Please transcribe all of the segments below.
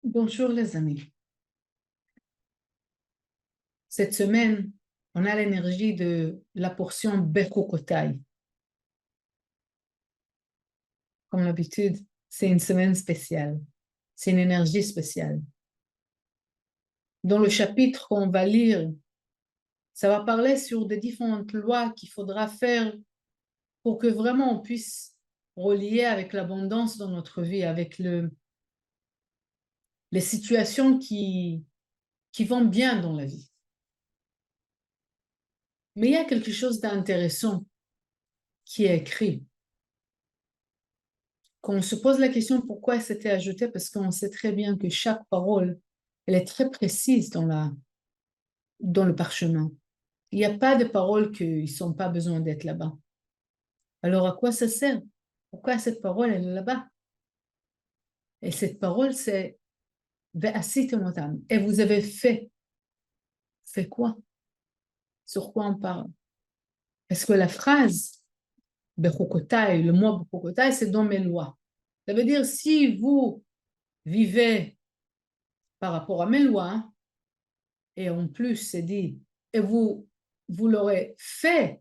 Bonjour les amis. Cette semaine, on a l'énergie de la portion Bechukotai. Comme d'habitude, c'est une semaine spéciale. C'est une énergie spéciale. Dans le chapitre qu'on va lire, ça va parler sur des différentes lois qu'il faudra faire pour que vraiment on puisse relier avec l'abondance dans notre vie, avec les situations qui vont bien dans la vie. Mais il y a quelque chose d'intéressant qui est écrit. Quand on se pose la question pourquoi c'était ajouté, parce qu'on sait très bien que chaque parole, elle est très précise dans le parchemin. Il n'y a pas de paroles qui n'ont pas besoin d'être là-bas. Alors à quoi ça sert? Pourquoi cette parole, elle est là-bas? Et cette parole, c'est Ve'asitemotam. Et vous avez fait. Fait quoi? Sur quoi on parle? Parce que la phrase Bechukotai, le mot Bechukotai, c'est dans mes lois. Ça veut dire si vous vivez par rapport à mes lois, et en plus, c'est dit, et vous l'aurez fait,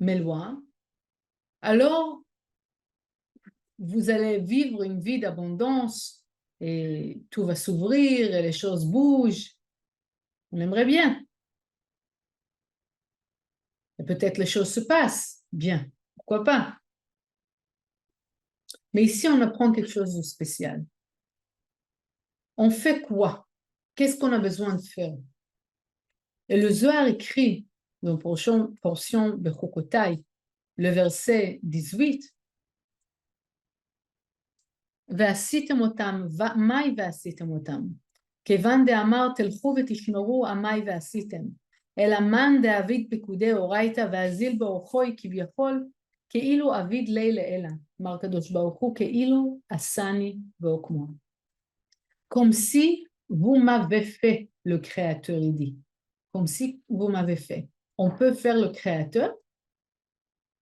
mes lois, alors vous allez vivre une vie d'abondance et tout va s'ouvrir et les choses bougent. On aimerait bien. Et peut-être les choses se passent bien. Pourquoi pas? Mais ici, on apprend quelque chose de spécial. On fait quoi? Qu'est-ce qu'on a besoin de faire? Et le Zohar écrit dans la portion de Chokotai, le verset 18, ועשיתם אותם, מהי ועשיתם אותם? כיוון דאמר תלכו ותשמרו עמי ועשיתם, אלא מן דאביד פיקודי אורייתא ואזיל באורחוי כביכול, כאילו אביד לילה אלא, אמר הקדוש ברוך הוא, כאילו עשני ועוקמו. Comme si vous m'avez fait, le Créateur, il dit. Comme si vous m'avez fait. On peut faire le Créateur.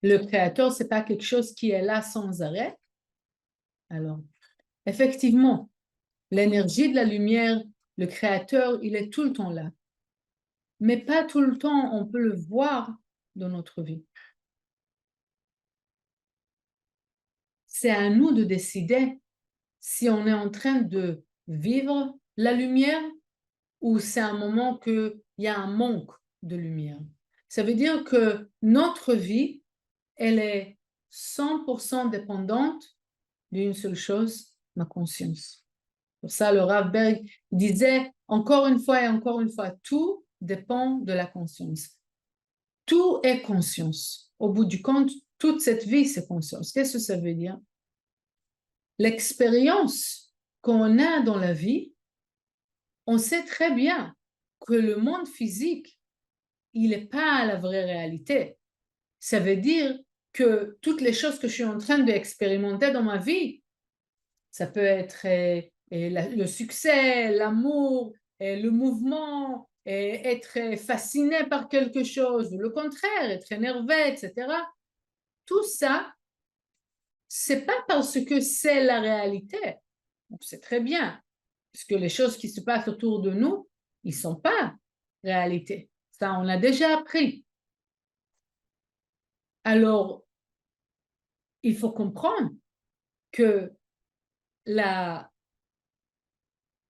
Le Créateur, ce n'est pas quelque chose qui est là sans arrêt. Alors, effectivement, l'énergie de la lumière, le Créateur, il est tout le temps là. Mais pas tout le temps on peut le voir dans notre vie. C'est à nous de décider si on est en train de vivre la lumière ou c'est un moment qu'il y a un manque de lumière. Ça veut dire que notre vie, elle est 100% dépendante d'une seule chose, ma conscience. Pour ça, le Rav Berg disait encore une fois et encore une fois, tout dépend de la conscience. Tout est conscience. Au bout du compte, toute cette vie, c'est conscience. Qu'est-ce que ça veut dire? L'expérience qu'on a dans la vie, on sait très bien que le monde physique, il n'est pas la vraie réalité. Ça veut dire que toutes les choses que je suis en train d'expérimenter dans ma vie, ça peut être le succès, l'amour, le mouvement, être fasciné par quelque chose, ou le contraire, être énervé, etc. Tout ça, c'est pas parce que c'est la réalité. C'est très bien, parce que les choses qui se passent autour de nous, ils sont pas réalité. Ça, on l'a déjà appris. Alors, il faut comprendre que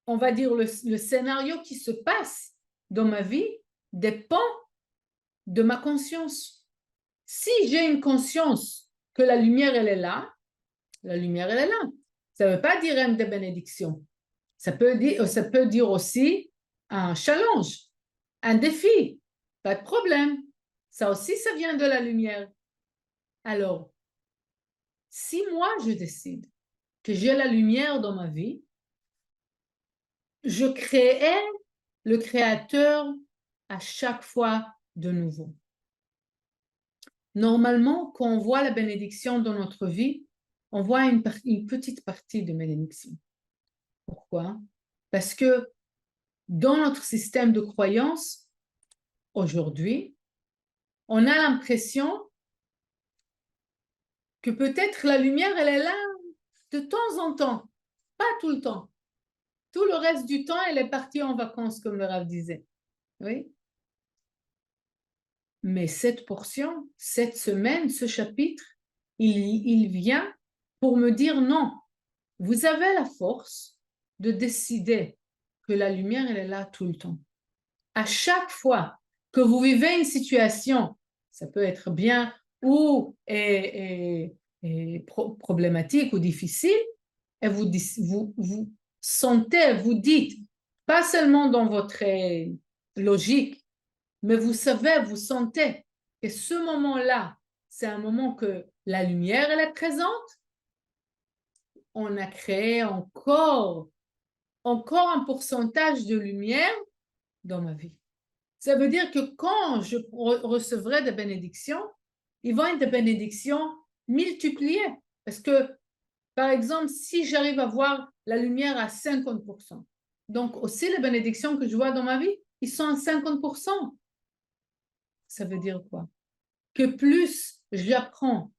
on va dire le scénario qui se passe dans ma vie dépend de ma conscience. Si j'ai une conscience que la lumière, elle est là, la lumière, elle est là. Ça ne veut pas dire une de bénédiction. Ça peut dire aussi un challenge, un défi. Pas de problème. Ça aussi, ça vient de la lumière. Alors, si moi, je décide que j'ai la lumière dans ma vie, je créais le créateur à chaque fois de nouveau. Normalement, quand on voit la bénédiction dans notre vie, on voit une petite partie de bénédiction. Pourquoi? Parce que dans notre système de croyance, aujourd'hui, on a l'impression que peut-être la lumière, elle est là de temps en temps, pas tout le temps. Tout le reste du temps, elle est partie en vacances, comme le Rav disait. Oui. Mais cette portion, cette semaine, ce chapitre, il vient pour me dire non. Vous avez la force de décider que la lumière, elle est là tout le temps. À chaque fois que vous vivez une situation, ça peut être bien ou problématique ou difficile, et vous sentez, vous dites, pas seulement dans votre logique, mais vous savez, vous sentez que ce moment-là, c'est un moment que la lumière, elle est présente. On a créé encore un pourcentage de lumière dans ma vie. Ça veut dire que quand je recevrai des bénédictions, ils vont être des bénédictions multipliées. Parce que, par exemple, si j'arrive à voir la lumière à 50%, donc aussi les bénédictions que je vois dans ma vie, ils sont à 50%. Ça veut dire quoi? Que plus j'apprends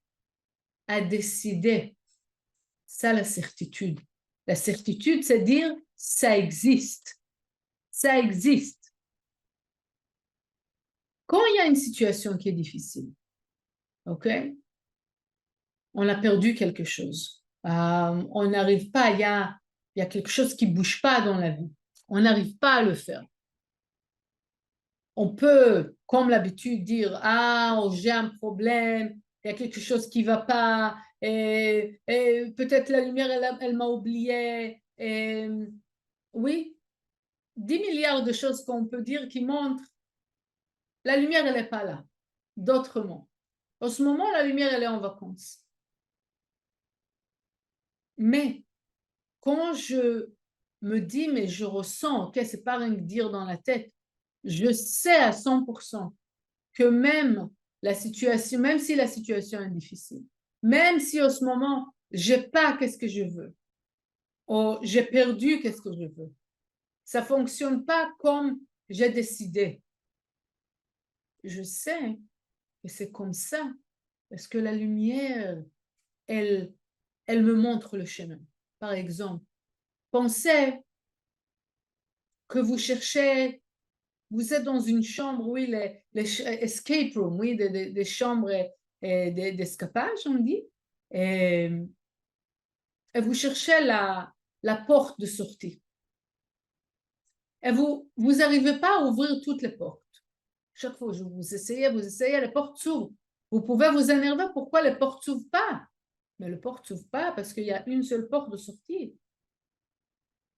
à décider, ça la certitude. La certitude, c'est dire ça existe. Ça existe. Quand il y a une situation qui est difficile, ok? On a perdu quelque chose. On n'arrive pas, il y a quelque chose qui ne bouge pas dans la vie. On n'arrive pas à le faire. On peut, comme l'habitude, dire, ah, j'ai un problème, il y a quelque chose qui ne va pas, et peut-être la lumière, elle m'a oublié. Oui, 10 milliards de choses qu'on peut dire qui montrent la lumière, elle n'est pas là. D'autres mots. En ce moment, la lumière, elle est en vacances. Mais quand je me dis, mais je ressens, ok, c'est pas rien que dire dans la tête, je sais à 100% que même la situation, même si la situation est difficile, même si en ce moment, j'ai pas qu'est-ce que je veux, ou j'ai perdu qu'est-ce que je veux, ça fonctionne pas comme j'ai décidé. Je sais que c'est comme ça, parce que la lumière, elle, elle me montre le chemin. Par exemple, pensez que vous cherchez, vous êtes dans une chambre, oui, les escape rooms, oui, des chambres d'escapage, on dit, et, et vous cherchez la porte de sortie. Et vous n'arrivez pas à ouvrir toutes les portes. Chaque fois que vous essayez, les portes s'ouvrent. Vous pouvez vous énerver, pourquoi les portes ne s'ouvrent pas? Mais les portes ne s'ouvrent pas parce qu'il y a une seule porte de sortie.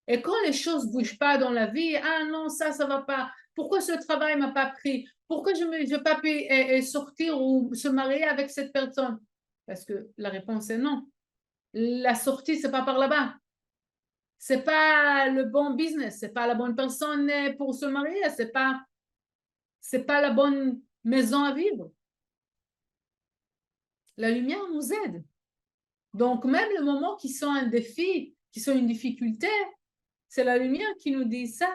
Et quand les choses ne bougent pas dans la vie, ah non, ça ne va pas. Pourquoi ce travail ne m'a pas pris? Pourquoi je n'ai pas pu sortir ou se marier avec cette personne? Parce que la réponse est non. La sortie, ce n'est pas par là-bas. Ce n'est pas le bon business, ce n'est pas la bonne personne pour se marier, c'est pas la bonne maison à vivre. La lumière nous aide. Donc, même les moments qui sont un défi, qui sont une difficulté, c'est la lumière qui nous dit ça,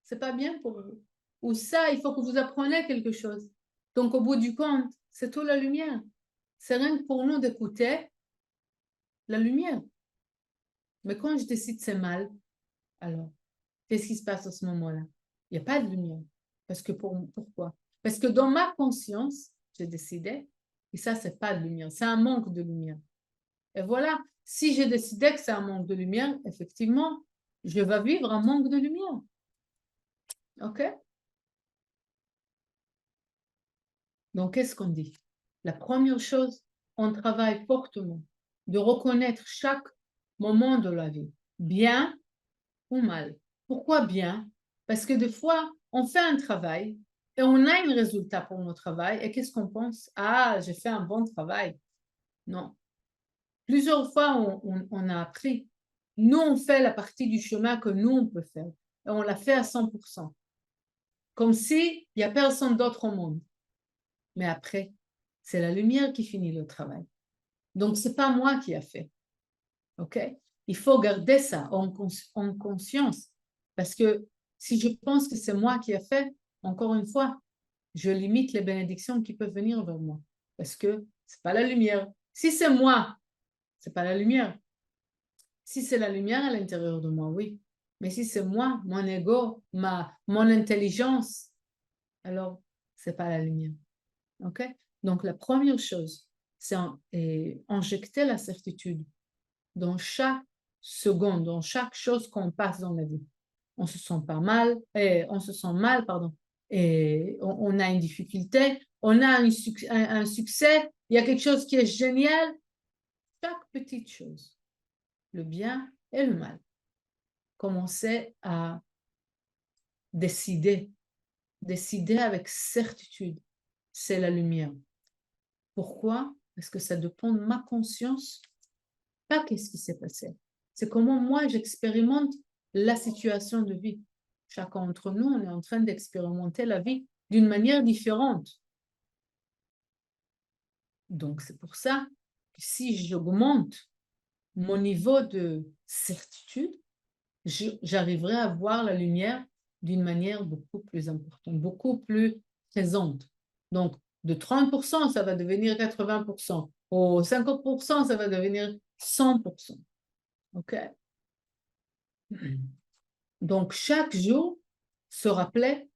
c'est pas bien pour vous. Ou ça, il faut que vous appreniez quelque chose. Donc, au bout du compte, c'est tout la lumière. C'est rien que pour nous d'écouter la lumière. Mais quand je décide c'est mal, alors, qu'est-ce qui se passe à ce moment-là? Il n'y a pas de lumière. Parce que pourquoi? Parce que dans ma conscience, j'ai décidé, et ça, c'est pas de lumière, c'est un manque de lumière. Et voilà, si j'ai décidé que c'est un manque de lumière, effectivement, je vais vivre un manque de lumière. OK? Donc, qu'est-ce qu'on dit? La première chose, on travaille fortement de reconnaître chaque moment de la vie, bien ou mal. Pourquoi bien? Parce que des fois, on fait un travail et on a un résultat pour notre travail et qu'est-ce qu'on pense? Ah, j'ai fait un bon travail. Non. Plusieurs fois, on a appris. Nous, on fait la partie du chemin que nous, on peut faire. Et on l'a fait à 100%. Comme s'il n'y a personne d'autre au monde. Mais après, c'est la lumière qui finit le travail. Donc, ce n'est pas moi qui a fait. OK? Il faut garder ça en conscience. Parce que si je pense que c'est moi qui a fait, encore une fois, je limite les bénédictions qui peuvent venir vers moi. Parce que ce n'est pas la lumière. Si c'est moi, ce n'est pas la lumière. Si c'est la lumière à l'intérieur de moi, oui. Mais si c'est moi, mon ego, mon intelligence, alors c'est pas la lumière. OK? Donc la première chose, c'est injecter la certitude dans chaque seconde, dans chaque chose qu'on passe dans la vie. On se sent pas mal, on se sent mal, pardon, et on a une difficulté, on a un succès, il y a quelque chose qui est génial. Chaque petite chose, le bien et le mal, commencer à décider avec certitude, c'est la lumière. Pourquoi? Parce que ça dépend de ma conscience, pas qu'est-ce qui s'est passé. C'est comment moi j'expérimente la situation de vie. Chacun d'entre nous, on est en train d'expérimenter la vie d'une manière différente. Donc c'est pour ça que si j'augmente mon niveau de certitude, j'arriverai à voir la lumière d'une manière beaucoup plus importante, beaucoup plus présente. Donc, de 30%, ça va devenir 80%. Au 50%, ça va devenir 100%. OK? Donc, chaque jour, se rappeler,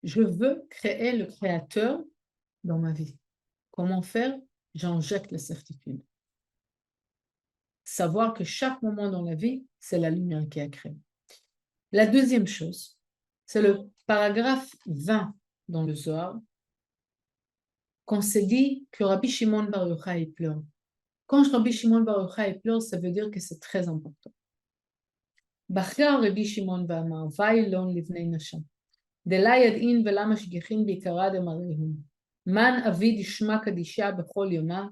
je veux créer le créateur dans ma vie. Comment faire? J'injecte la certitude. Savoir que chaque moment dans la vie, c'est la lumière qui a créé. La deuxième chose, c'est le paragraphe 20 dans le Zohar, qu'on s'est dit que Rabbi Shimon Bar Yochai pleure. Quand Rabbi Shimon Bar Yochai pleure, ça veut dire que c'est très important. Bachar Rabbi Shimon ואמר, ואילון לבני נשם, דלה ידעין ולמה שגיחין בעיקרה דמריהם, מן אבי דשמע קדישה בכל יומה,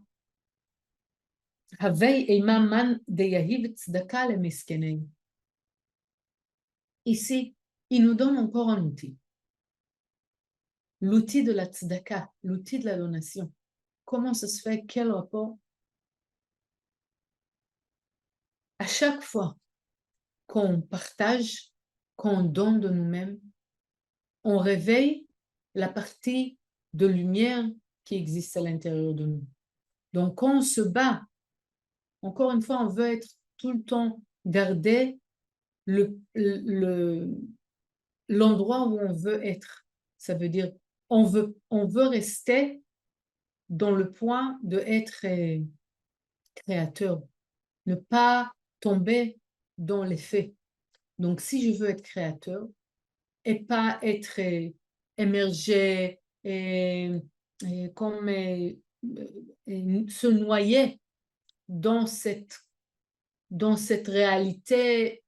הווי אימה מן דיהיב צדקה למסכנים. Ici, il nous donne encore un outil. L'outil de la tzedaka, l'outil de la donation. Comment ça se fait? Quel rapport? À chaque fois qu'on partage, qu'on donne de nous-mêmes, on réveille la partie de lumière qui existe à l'intérieur de nous. Donc, quand on se bat, encore une fois, on veut être tout le temps, garder l'endroit où on veut être. Ça veut dire, on veut rester dans le point d'être créateur, ne pas tomber dans les faits. Donc, si je veux être créateur et pas être émergé et comme se noyer dans cette réalité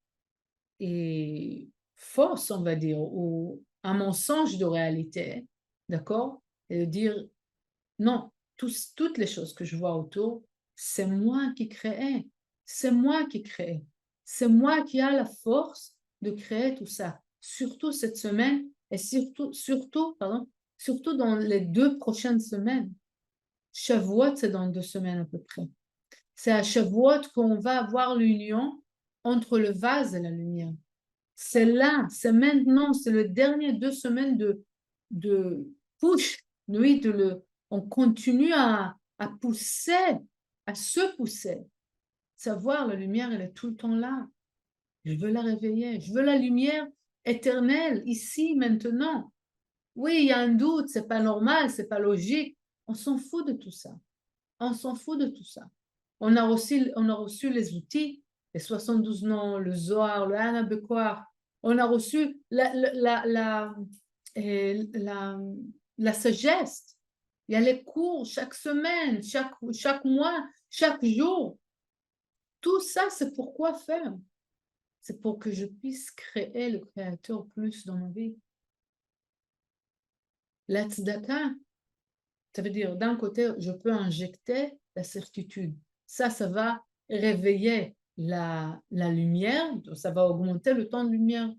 et fausse, on va dire, ou un mensonge de réalité, d'accord? Et dire, non, toutes les choses que je vois autour, c'est moi qui crée. C'est moi qui crée. C'est moi qui a la force de créer tout ça. Surtout cette semaine et surtout dans les 2 prochaines semaines. Shavuot, c'est dans 2 semaines à peu près. C'est à Shavuot qu'on va avoir l'union entre le vase et la lumière. C'est là, c'est maintenant, c'est le dernier 2 semaines de push, oui, on continue à pousser, à se pousser. Savoir, la lumière, elle est tout le temps là. Je veux la réveiller. Je veux la lumière éternelle, ici, maintenant. Oui, il y a un doute, c'est pas normal, c'est pas logique. On s'en fout de tout ça. On s'en fout de tout ça. On a reçu les outils, les 72 noms, le Zohar, le Hana Bekoar. On a reçu la sagesse. Il y a les cours chaque semaine, chaque mois, chaque jour. Tout ça, c'est pour quoi faire? C'est pour que je puisse créer le créateur plus dans ma vie. La tzedaka, ça veut dire, d'un côté, je peux injecter la certitude. Ça va réveiller la lumière, ça va augmenter le temps de lumière.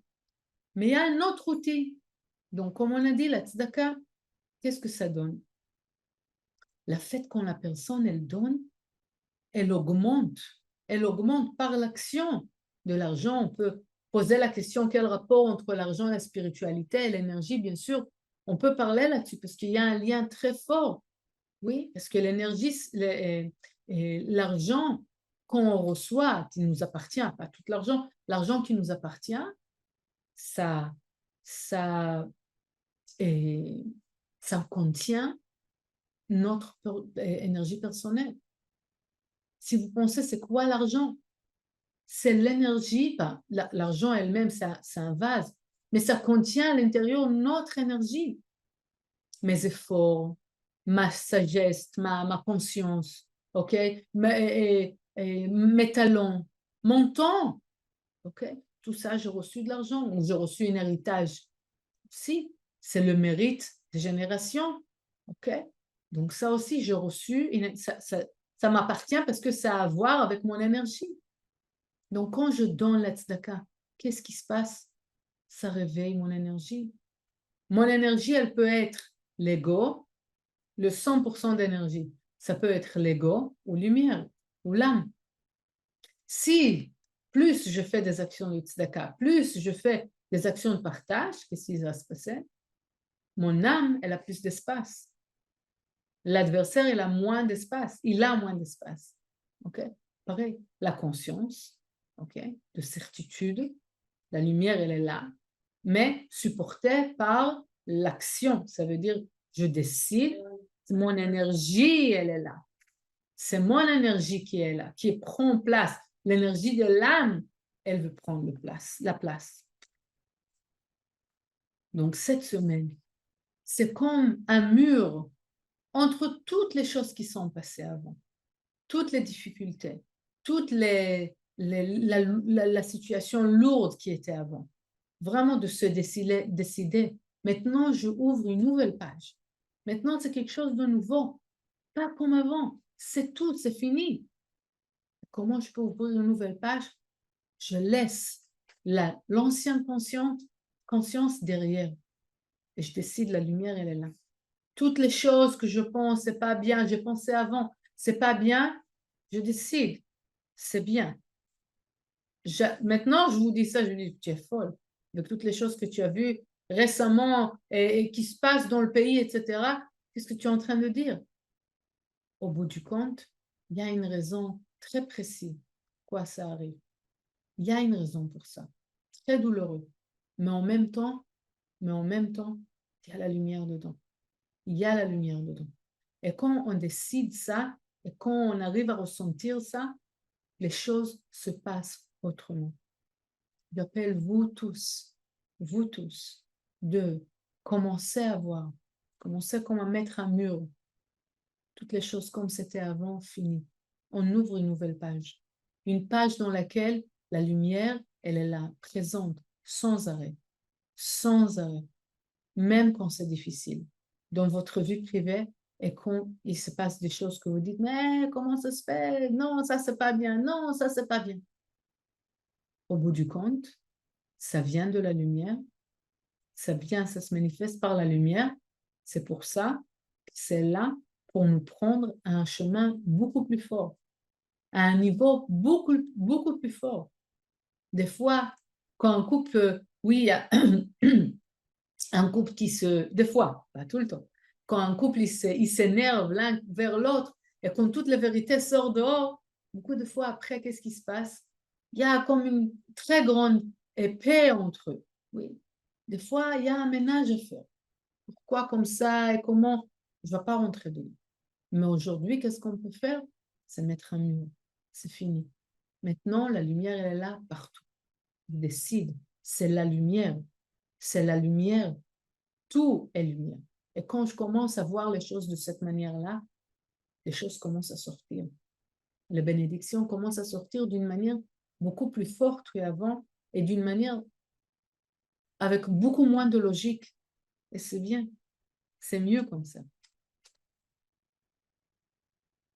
Mais il y a un autre outil. Donc, comme on a dit, la tzedaka, qu'est-ce que ça donne? Le fait quand la personne, elle donne, elle augmente par l'action de l'argent. On peut poser la question, quel rapport entre l'argent, la spiritualité et l'énergie, bien sûr. On peut parler là-dessus parce qu'il y a un lien très fort. Oui, parce que l'énergie, l'argent qu'on reçoit, qui nous appartient, pas tout l'argent qui nous appartient, ça, ça, et, ça contient notre énergie personnelle. Si vous pensez, c'est quoi l'argent? C'est l'énergie, l'argent elle-même, c'est un vase, mais ça contient à l'intérieur notre énergie, mes efforts, ma sagesse, ma conscience, ok, mes talents, mon temps, ok, tout ça, j'ai reçu de l'argent, j'ai reçu un héritage. Si, c'est le mérite des générations, ok, donc ça aussi, j'ai reçu, ça m'appartient parce que ça a à voir avec mon énergie. Donc, quand je donne la tzedaka, qu'est-ce qui se passe? Ça réveille mon énergie. Mon énergie, elle peut être l'ego, le 100% d'énergie. Ça peut être l'ego ou lumière ou l'âme. Si plus je fais des actions de tzedaka, plus je fais des actions de partage, qu'est-ce qui va se passer? Mon âme, elle a plus d'espace. L'adversaire, il a moins d'espace. Il a moins d'espace. OK? Pareil, la conscience, OK? De certitude, la lumière, elle est là, mais supportée par l'action. Ça veut dire, je décide, mon énergie, elle est là. C'est mon énergie qui est là, qui prend place. L'énergie de l'âme, elle veut prendre la place. Donc, cette semaine, c'est comme un mur entre toutes les choses qui sont passées avant, toutes les difficultés, toutes la situation lourde qui était avant. Vraiment de se décider. Maintenant, je ouvre une nouvelle page. Maintenant, c'est quelque chose de nouveau. Pas comme avant. C'est tout, c'est fini. Comment je peux ouvrir une nouvelle page? Je laisse l'ancienne conscience derrière. Et je décide, la lumière, elle est là. Toutes les choses que je pense, c'est pas bien, j'ai pensé avant, c'est pas bien, je décide, c'est bien. Maintenant, je vous dis ça, je dis, tu es folle. Avec toutes les choses que tu as vues récemment et qui se passent dans le pays, etc., qu'est-ce que tu es en train de dire? Au bout du compte, il y a une raison très précise pourquoi ça arrive. Il y a une raison pour ça. Très douloureux. Mais en même temps, il y a la lumière dedans. Il y a la lumière dedans. Et quand on décide ça, et quand on arrive à ressentir ça, les choses se passent autrement. J'appelle vous tous, de commencer à voir, commencer comme à mettre un mur, toutes les choses comme c'était avant, fini. On ouvre une nouvelle page. Une page dans laquelle la lumière, elle est là, présente, sans arrêt, sans arrêt, même quand c'est difficile. Dans votre vie privée, et quand il se passe des choses que vous dites, mais comment ça se fait? Non, ça c'est pas bien. Non, ça c'est pas bien. Au bout du compte, ça vient de la lumière, ça se manifeste par la lumière. C'est pour ça que c'est là pour nous prendre à un chemin beaucoup plus fort, à un niveau beaucoup, beaucoup plus fort. Des fois, quand un couple, oui, il y a un couple qui des fois, pas tout le temps, quand un couple il s'énerve l'un vers l'autre et quand toute la vérité sort dehors, beaucoup de fois après, qu'est-ce qui se passe? Il y a comme une très grande épée entre eux. Oui. Des fois, il y a un ménage à faire. Pourquoi comme ça et comment? Je ne vais pas rentrer dedans. Mais aujourd'hui, qu'est-ce qu'on peut faire? C'est mettre un mur. C'est fini. Maintenant, la lumière, elle est là partout. On décide. C'est la lumière. C'est la lumière. Tout est lumière. Et quand je commence à voir les choses de cette manière-là, les choses commencent à sortir. Les bénédictions commencent à sortir d'une manière beaucoup plus forte qu'avant et d'une manière avec beaucoup moins de logique. Et c'est bien. C'est mieux comme ça.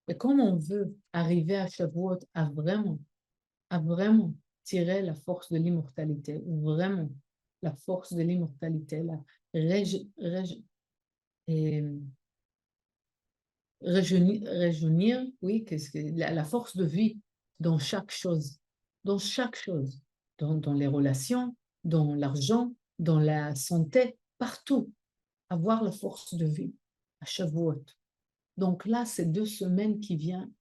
Et comme on veut arriver à Shavuot à vraiment tirer la force de l'immortalité, vraiment la force de l'immortalité, la et, rajeunir, oui, la force de vie dans chaque chose, dans chaque chose, dans les relations, dans l'argent, dans la santé, partout, avoir la force de vie à Shavuot. Donc là, ces 2 semaines qui viennent,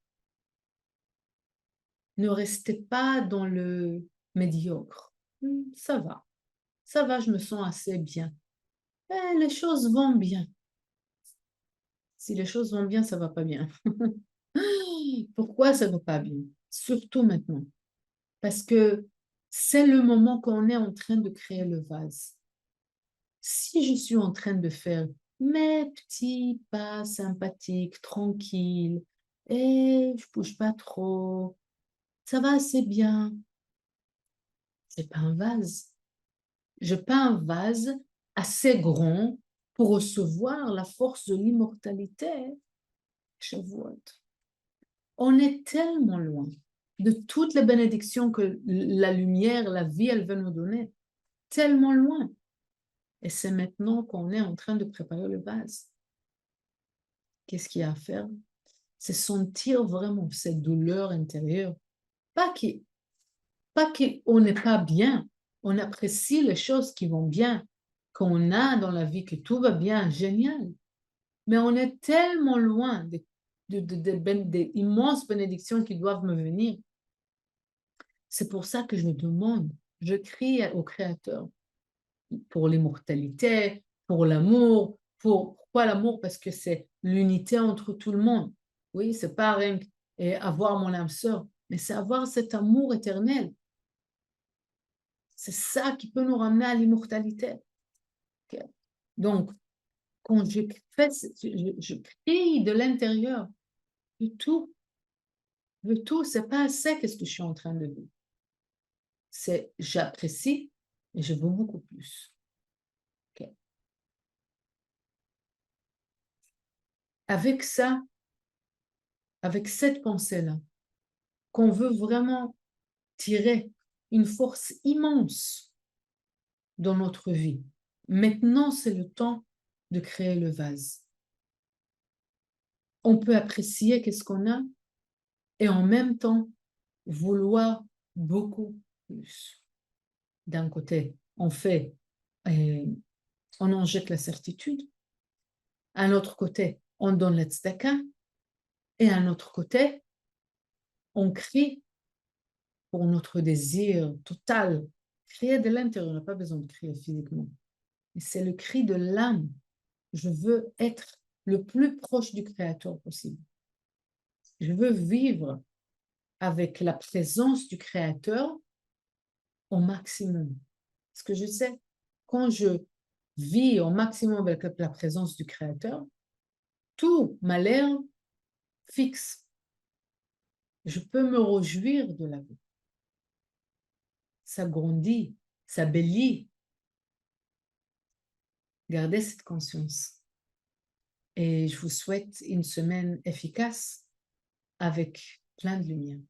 ne restez pas dans le médiocre. Ça va. Ça va, je me sens assez bien. Les choses vont bien. Si les choses vont bien, ça va pas bien. Pourquoi ça va pas bien? Surtout maintenant. Parce que c'est le moment qu'on est en train de créer le vase. Si je suis en train de faire mes petits pas sympathiques, tranquilles, et je bouge pas trop, ça va assez bien, c'est pas un vase. Je pas un vase assez grand pour recevoir la force de l'immortalité. Je vois. On est tellement loin de toutes les bénédictions que la lumière, la vie, elle veut nous donner. Tellement loin. Et c'est maintenant qu'on est en train de préparer le vase. Qu'est-ce qu'il y a à faire? C'est sentir vraiment cette douleur intérieure. Pas qu'on pas qu'on n'est pas bien. On apprécie les choses qui vont bien, qu'on a dans la vie, que tout va bien, génial. Mais on est tellement loin des immenses bénédictions qui doivent me venir. C'est pour ça que je demande, je crie au Créateur pour l'immortalité, pour l'amour. Pourquoi l'amour? Parce que c'est l'unité entre tout le monde. Oui, c'est pas rien et avoir mon âme sœur, mais c'est avoir cet amour éternel. C'est ça qui peut nous ramener à l'immortalité. Okay? Donc, quand je crie de l'intérieur, de tout, c'est pas assez qu'est-ce que je suis en train de dire. C'est j'apprécie et je veux beaucoup plus. Okay? Avec ça, avec cette pensée-là, qu'on veut vraiment tirer une force immense dans notre vie. Maintenant, c'est le temps de créer le vase. On peut apprécier qu'est-ce qu'on a et en même temps vouloir beaucoup plus. D'un côté, on fait, on en jette la certitude. À un autre côté, on donne la tzedaka. Et à un autre côté, on crie pour notre désir total. Crier de l'intérieur, on n'a pas besoin de crier physiquement. Mais c'est le cri de l'âme. Je veux être le plus proche du Créateur possible. Je veux vivre avec la présence du Créateur au maximum. Parce que je sais, quand je vis au maximum avec la présence du Créateur, tout m'a l'air fixe. Je peux me réjouir de la vie. Ça grandit, ça bellit. Gardez cette conscience. Et je vous souhaite une semaine efficace avec plein de lumière.